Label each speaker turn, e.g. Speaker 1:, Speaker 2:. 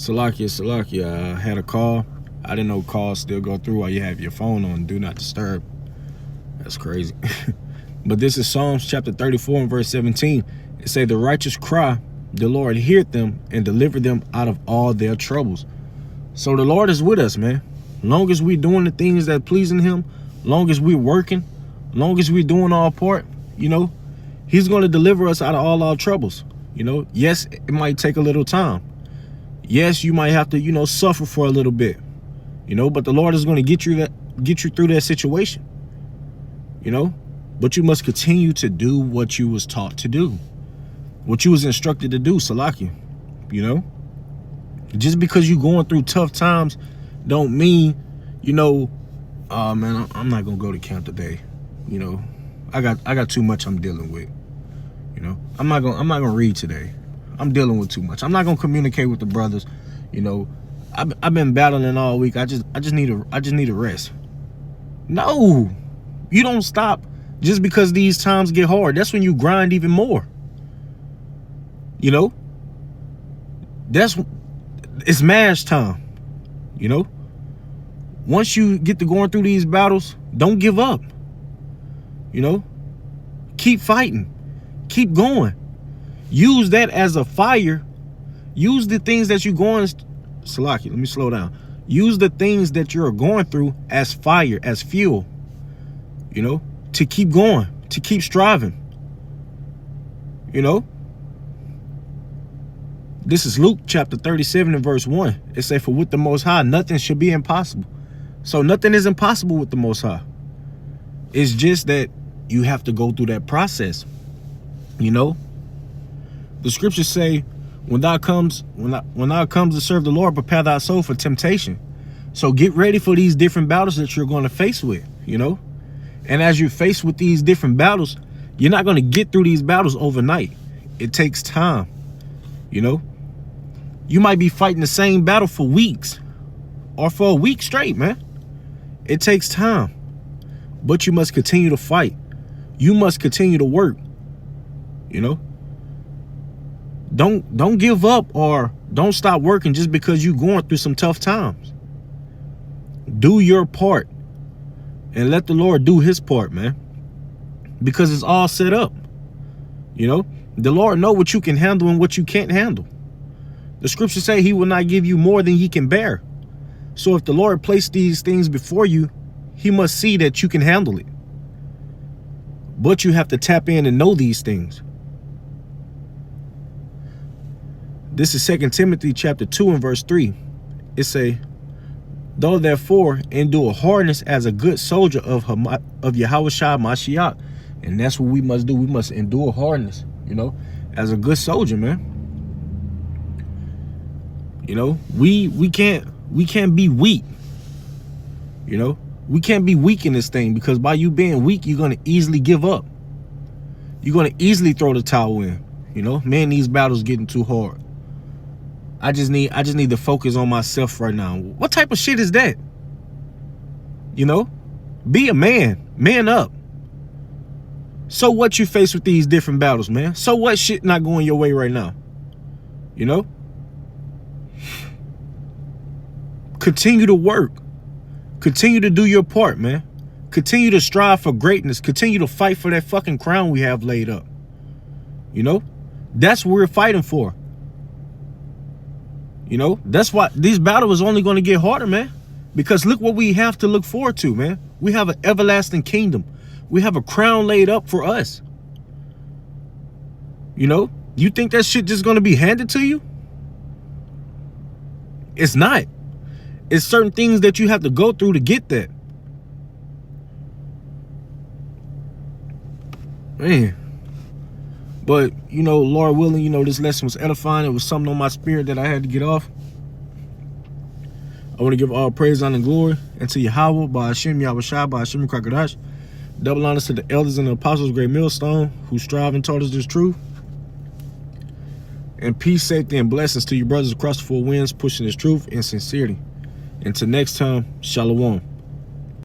Speaker 1: Salakia, I had a call. I didn't know calls still go through while you have your phone on Do Not Disturb. That's crazy. But this is Psalms chapter 34 and verse 17. It say, the righteous cry, the Lord heareth them and deliver them out of all their troubles. So the Lord is with us, man. Long as we doing the things that pleasing him, long as we working, long as we doing our part, you know, he's going to deliver us out of all our troubles. You know, yes, it might take a little time. Yes, you might have to, you know, suffer for a little bit, you know, but the Lord is going to get you through that situation, you know, but you must continue to do what you was taught to do, what you was instructed to do, Salakia, you know. Just because you going through tough times don't mean, you know, man, I'm not going to go to camp today. You know, I got too much I'm dealing with. You know, I'm not going to read today. I'm dealing with too much. I'm not going to communicate with the brothers. You know, I've been battling all week. I just need a rest. No, you don't stop just because these times get hard. That's when you grind even more. You know, it's mash time. You know, once you get to going through these battles, don't give up. You know, keep fighting, keep going. Use that as a fire. Use the things that you're going. Salaki, let me slow down. Use the things that you're going through as fire, as fuel. You know, to keep going, to keep striving. You know. This is Luke chapter 37 and verse 1. It say, for with the Most High, nothing should be impossible. So nothing is impossible with the Most High. It's just that you have to go through that process. You know, the scriptures say, when thou comes to serve the Lord, prepare thy soul for temptation. So get ready for these different battles that you're going to face with, you know. And as you're faced with these different battles, you're not going to get through these battles overnight. It takes time, you know. You might be fighting the same battle for weeks or for a week straight, man. It takes time, but you must continue to fight. You must continue to work, you know. Don't give up or don't stop working just because you're going through some tough times. Do your part and let the Lord do his part, man, because it's all set up. You know, the Lord know what you can handle and what you can't handle. The scriptures say he will not give you more than ye can bear. So if the Lord placed these things before you, he must see that you can handle it. But you have to tap in and know these things. This is 2 Timothy chapter 2 and verse 3. It say, though therefore endure hardness as a good soldier of Yahushua Mashiach. And that's what we must do. We must endure hardness, you know, as a good soldier, man. You know, we can't be weak. You know, we can't be weak in this thing, because by you being weak, you're going to easily give up. You're going to easily throw the towel in. You know, man, these battles getting too hard. I just need to focus on myself right now. What type of shit is that? You know, be a man, man up. So what you face with these different battles, man? So what shit not going your way right now? You know? Continue to work. Continue to do your part, man. Continue to strive for greatness. Continue to fight for that fucking crown we have laid up. You know? That's what we're fighting for. You know? That's why these battles is only going to get harder, man. Because look what we have to look forward to, man. We have an everlasting kingdom. We have a crown laid up for us. You know? You think that shit just going to be handed to you? It's not. It's certain things that you have to go through to get that. Man. But, you know, Lord willing, you know, this lesson was edifying. It was something on my spirit that I had to get off. I want to give all praise, honor, and glory unto Yahweh, by Hashem, Yahushua, by Hashem, Krakadash. Double honors to the elders and the apostles, great millstone, who strive and taught us this truth. And peace, safety, and blessings to you brothers across the four winds, pushing this truth in sincerity. Until next time, Shalom.